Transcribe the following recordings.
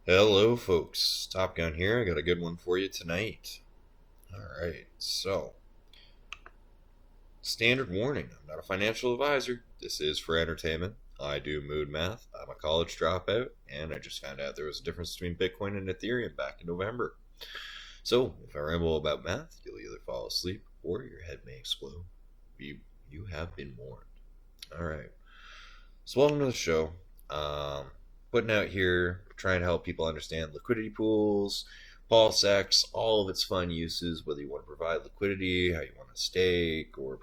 Hello, folks. Top Gun here. I got a good one for you tonight. Alright, so, standard warning I'm not a financial advisor. This is for entertainment. I do mood math. I'm a college dropout, and I just found out there was a difference between Bitcoin and Ethereum back in November. So, if I ramble about math, you'll either fall asleep or your head may explode. You have been warned. Alright, so welcome to the show. Um, Putting out here, trying to help people understand liquidity pools, PulseX, all of its fun uses, whether you want to provide liquidity, how you want to stake or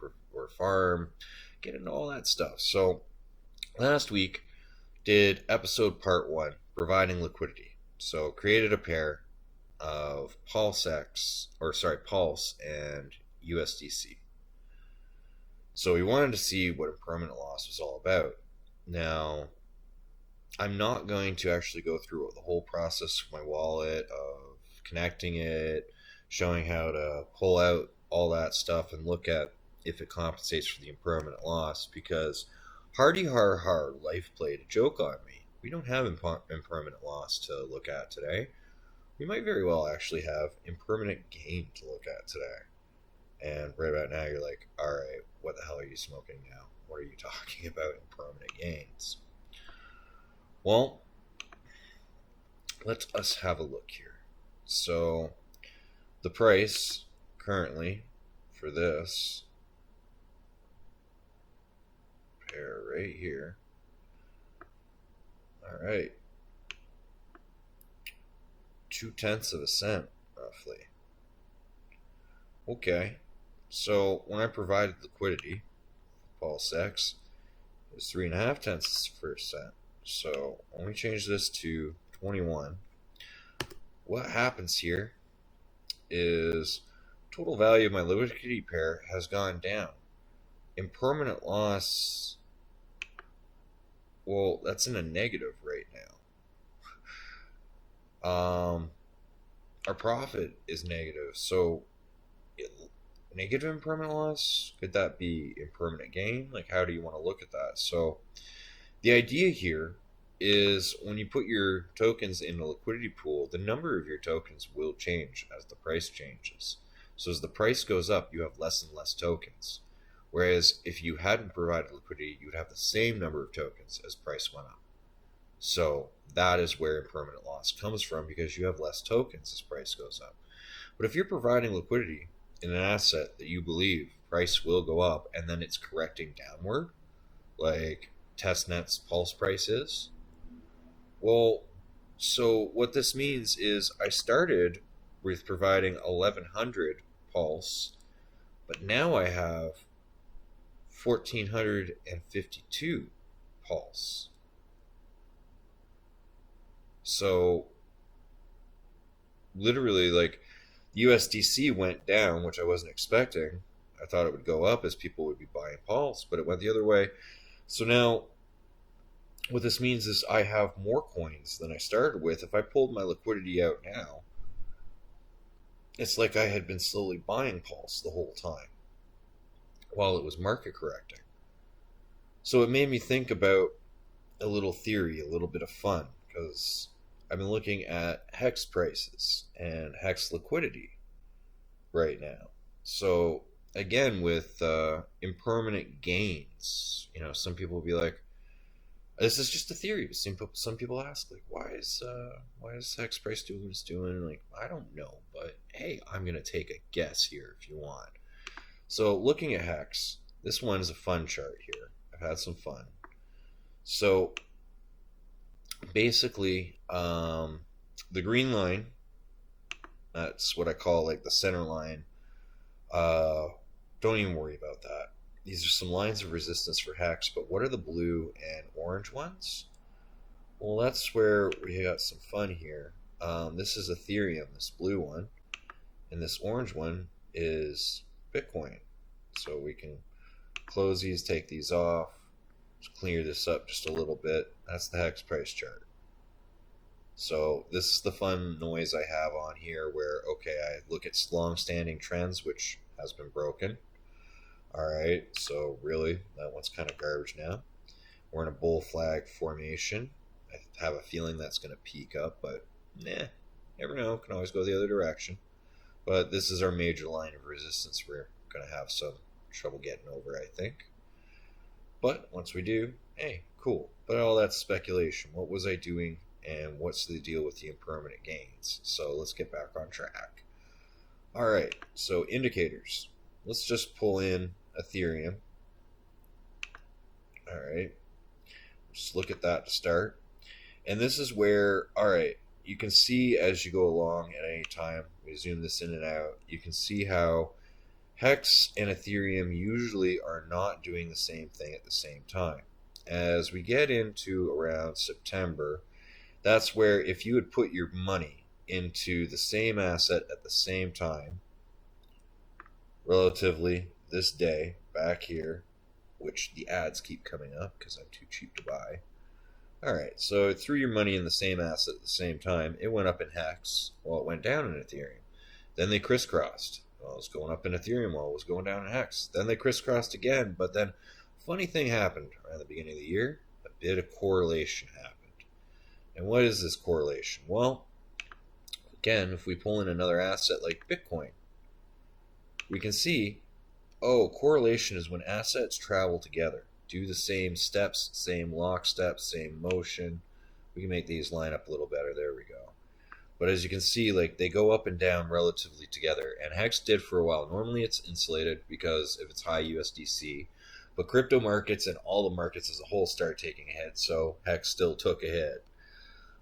farm, get into all that stuff. So last week did episode part one, providing liquidity. So created a pair of Pulse and USDC. So we wanted to see what impermanent loss was all about. Now, I'm not going to actually go through the whole process of my wallet of connecting it, showing how to pull out all that stuff and look at if it compensates for the impermanent loss, because hardy har har, life played a joke on me. We don't have impermanent loss to look at today. We might very well actually have impermanent gain to look at today. And right about now you're like, alright, what the hell are you smoking now? What are you talking about impermanent gains? Well, let us have a look here. So, the price currently for this pair right here, alright, 0.2 of a cent roughly. Okay, so when I provided liquidity, PulseX is 3.5 cents. So when we change this to 21, what happens here is total value of my liquidity pair has gone down. Impermanent loss, well, that's in a negative right now. Our profit is negative, so negative impermanent loss, could that be impermanent gain? Like, how do you want to look at that? So the idea here is when you put your tokens in a liquidity pool, the number of your tokens will change as the price changes. So as the price goes up, you have less and less tokens. Whereas if you hadn't provided liquidity, you would have the same number of tokens as price went up. So that is where impermanent loss comes from, because you have less tokens as price goes up. But if you're providing liquidity in an asset that you believe price will go up and then it's correcting downward, like testnet's pulse price is, well, so what this means is I started with providing 1100 pulse, but now I have 1452 pulse. So literally, like, USDC went down, which I wasn't expecting. I thought it would go up as people would be buying pulse, but it went the other way. So now what this means is I have more coins than I started with. If I pulled my liquidity out now, it's like I had been slowly buying pulse the whole time while it was market correcting. So it made me think about a little theory, a little bit of fun, because I've been looking at hex prices and hex liquidity right now. So again, with impermanent gains, some people will be like, this is just a theory. Some people ask, like, why is hex price doing what it's doing? Like, I don't know, but hey, I'm gonna take a guess here if you want. So looking at hex, this one is a fun chart here. I've had some fun. So basically, the green line, that's what I call like the center line. Don't even worry about that. These are some lines of resistance for hex, but what are the blue and orange ones? Well, that's where we got some fun here. This is Ethereum, this blue one, and this orange one is Bitcoin. So we can close these, take these off, just clear this up just a little bit. That's the hex price chart. So this is the fun noise I have on here where, okay, I look at long-standing trends, which has been broken. Alright, so really, that one's kind of garbage now. We're in a bull flag formation. I have a feeling that's going to peak up, but never know. Can always go the other direction. But this is our major line of resistance we're going to have some trouble getting over, I think. But once we do, hey, cool. But all that's speculation. What was I doing, and what's the deal with the impermanent gains? So let's get back on track. All right, so indicators. Let's just pull in Ethereum. All right, just look at that to start. And this is where, all right, you can see as you go along at any time, we zoom this in and out, you can see how Hex and Ethereum usually are not doing the same thing at the same time. As we get into around September, that's where if you would put your money into the same asset at the same time, relatively this day, back here, which the ads keep coming up because I'm too cheap to buy. Alright, so it threw your money in the same asset at the same time. It went up in Hex while it went down in Ethereum. Then they crisscrossed. Well, it was going up in Ethereum while it was going down in Hex. Then they crisscrossed again, but then funny thing happened around the beginning of the year. A bit of correlation happened. And what is this correlation? Well, again, if we pull in another asset like Bitcoin, we can see, oh, correlation is when assets travel together, do the same steps, same lockstep, same motion. We can make these line up a little better. There we go. But as you can see, like, they go up and down relatively together, and Hex did for a while. Normally it's insulated because if it's high USDC, but crypto markets and all the markets as a whole start taking a hit, so Hex still took a hit.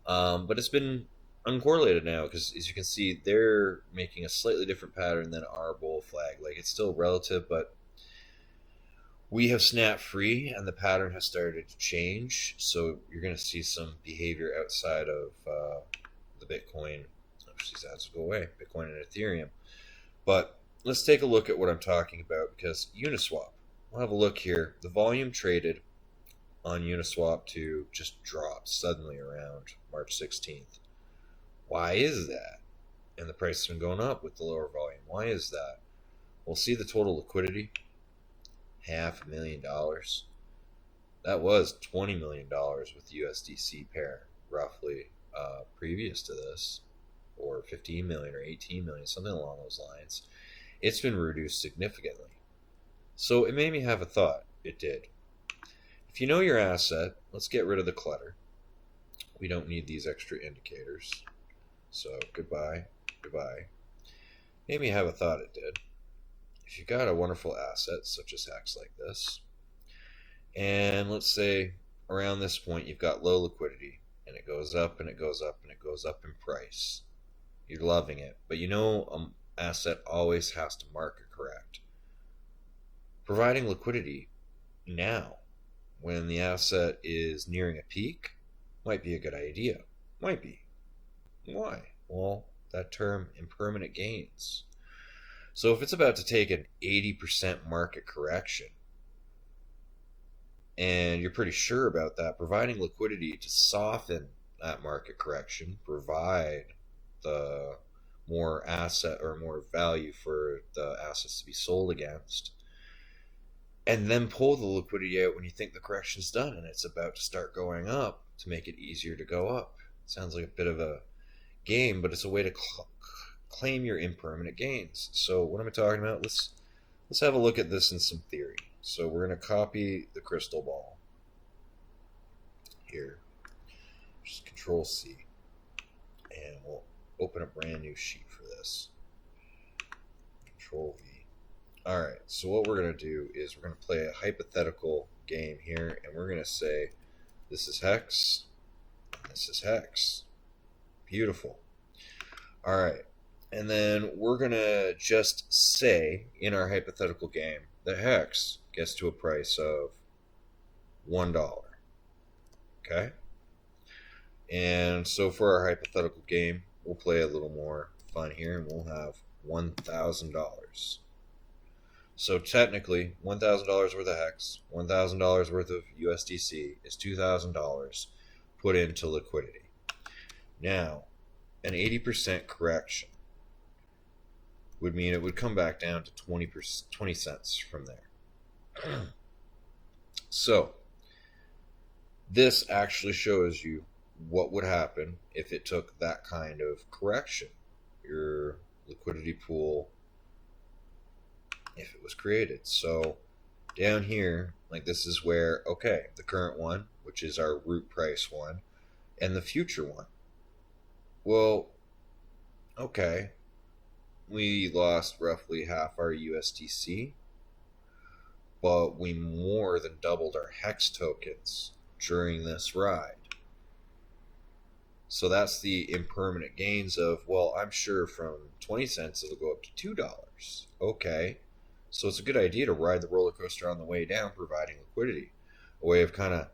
But it's been uncorrelated now because, as you can see, they're making a slightly different pattern than our bull flag. Like, it's still relative, but we have snapped free and the pattern has started to change. So you're going to see some behavior outside of the Bitcoin. Oh, these ads will go away. Bitcoin and Ethereum. But let's take a look at what I'm talking about, because Uniswap. We'll have a look here. The volume traded on Uniswap to just drop suddenly around March 16th. Why is that? And the price has been going up with the lower volume. Why is that? We'll see the total liquidity. $500,000. That was $20 million with the USDC pair, roughly, previous to this, or 15 million or 18 million, something along those lines. It's been reduced significantly. So it made me have a thought. It did. If you know your asset, let's get rid of the clutter. We don't need these extra indicators. So goodbye, goodbye. Made me have a thought. It did. If you've got a wonderful asset such as Hex like this, and let's say around this point you've got low liquidity, and it goes up and it goes up and it goes up in price, you're loving it, but you know an asset always has to market correct. Providing liquidity now when the asset is nearing a peak might be a good idea. Might be. Why? Well, that term, impermanent gains. So if it's about to take an 80% market correction, and you're pretty sure about that, providing liquidity to soften that market correction, provide the more asset or more value for the assets to be sold against, and then pull the liquidity out when you think the correction's done and it's about to start going up to make it easier to go up. Sounds like a bit of a game, but it's a way to claim your impermanent gains. So what am I talking about? Let's have a look at this in some theory. So we're going to copy the crystal ball here. Just Control C, and we'll open a brand new sheet for this. Control V. All right. So what we're going to do is we're going to play a hypothetical game here, and we're going to say this is Hex, and this is Hex. Beautiful. All right. And then we're going to just say in our hypothetical game that Hex gets to a price of $1. Okay? And so for our hypothetical game, we'll play a little more fun here, and we'll have $1,000. So technically, $1,000 worth of Hex, $1,000 worth of USDC is $2,000 put into liquidity. Now, an 80% correction would mean it would come back down to 20 cents from there. So this actually shows you what would happen if it took that kind of correction. Your liquidity pool, if it was created. So down here, like this is where, okay, the current one, which is our root price one, and the future one. Well, okay, we lost roughly half our USDC, but we more than doubled our hex tokens during this ride. So that's the impermanent gains of, well, I'm sure from 20 cents it'll go up to $2. Okay. So it's a good idea to ride the roller coaster on the way down, providing liquidity. A way of kind of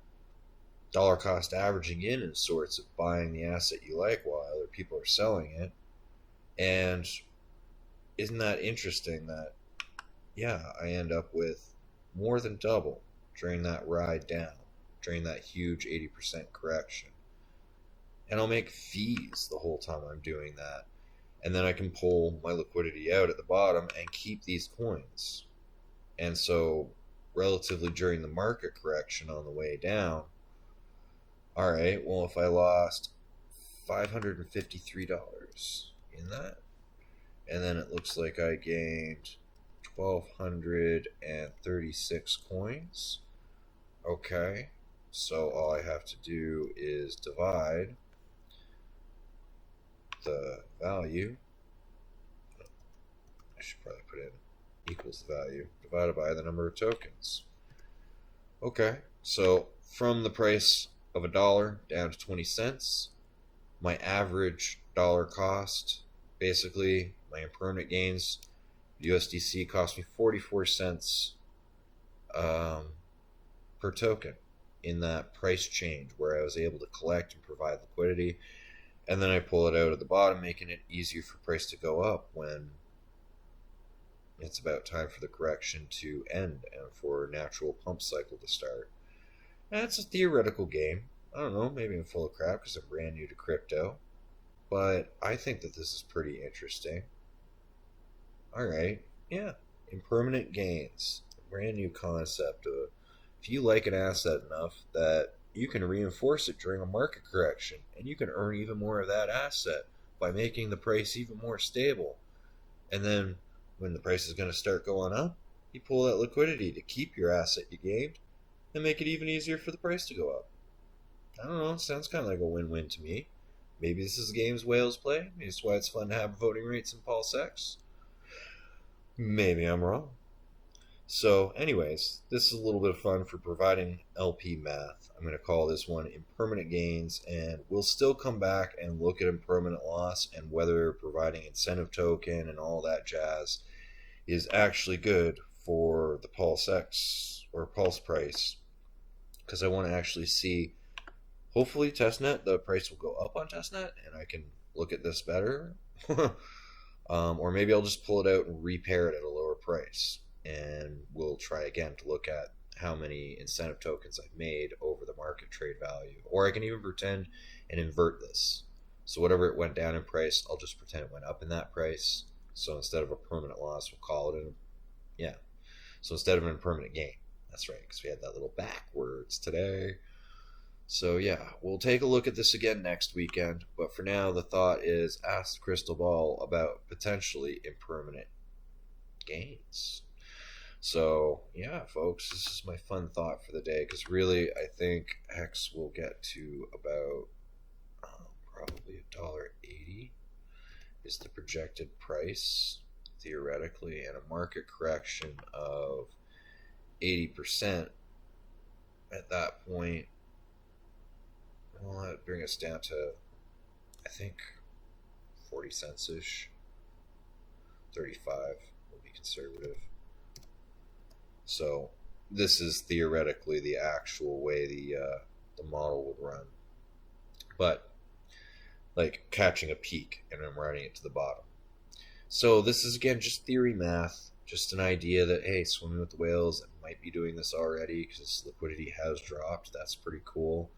dollar cost averaging in sorts of buying the asset you like while other people are selling it. And isn't that interesting that, yeah, I end up with more than double during that ride down, during that huge 80% correction. And I'll make fees the whole time I'm doing that. And then I can pull my liquidity out at the bottom and keep these coins. And so, relatively during the market correction on the way down, all right, well, if I lost $553 in that, and then it looks like I gained 1,236 coins. Okay, so all I have to do is divide the value. I should probably put in equals the value divided by the number of tokens. Okay, so from the price of $1 down to 20 cents, my average dollar cost, basically my impermanent gains, USDC cost me 44 cents per token in that price change where I was able to collect and provide liquidity. And then I pull it out at the bottom, making it easier for price to go up when it's about time for the correction to end and for a natural pump cycle to start. And it's a theoretical game. I don't know, maybe I'm full of crap because I'm brand new to crypto. But I think that this is pretty interesting. Alright, yeah. Impermanent gains. A brand new concept of if you like an asset enough that you can reinforce it during a market correction, and you can earn even more of that asset by making the price even more stable. And then when the price is going to start going up, you pull that liquidity to keep your asset you gained and make it even easier for the price to go up. I don't know, it sounds kind of like a win-win to me. Maybe this is the games whales play. Maybe it's why it's fun to have voting rates in PulseX. Maybe I'm wrong. So, anyways, this is a little bit of fun for providing LP math. I'm going to call this one impermanent gains, and we'll still come back and look at impermanent loss and whether providing incentive token and all that jazz is actually good for the PulseX or Pulse price. Because I want to actually see, hopefully, testnet, the price will go up on testnet, and I can look at this better. Or maybe I'll just pull it out and repair it at a lower price. And we'll try again to look at how many incentive tokens I've made over the market trade value. Or I can even pretend and invert this. So whatever it went down in price, I'll just pretend it went up in that price. So instead of a permanent loss, we'll call it So instead of an impermanent gain. That's right, because we had that little backwards today. So yeah, we'll take a look at this again next weekend. But for now, the thought is ask the crystal ball about potentially impermanent gains. So, yeah, folks, this is my fun thought for the day, because really, I think Hex will get to about probably $1.80 is the projected price, theoretically, and a market correction of 80% at that point. Well, that would bring us down to, I think, 40 cents-ish. 35 will be conservative. So this is theoretically the actual way the model would run. But like catching a peak and I'm riding it to the bottom. So this is again just theory math, just an idea that, hey, swimming with the whales, I might be doing this already because liquidity has dropped. That's pretty cool.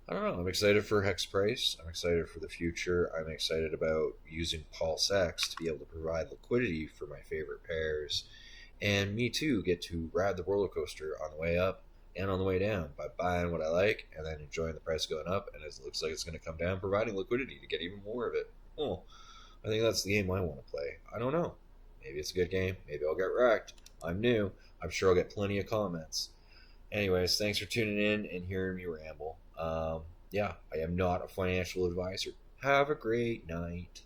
I don't know. I'm excited for Hex price. I'm excited for the future. I'm excited about using PulseX to be able to provide liquidity for my favorite pairs. And me too get to ride the roller coaster on the way up and on the way down by buying what I like and then enjoying the price going up, and it looks like it's going to come down, providing liquidity to get even more of it. Oh, I think that's the game I want to play. I don't know. Maybe it's a good game. Maybe I'll get wrecked. I'm new. I'm sure I'll get plenty of comments. Anyways, thanks for tuning in and hearing me ramble. Yeah, I am not a financial advisor. Have a great night.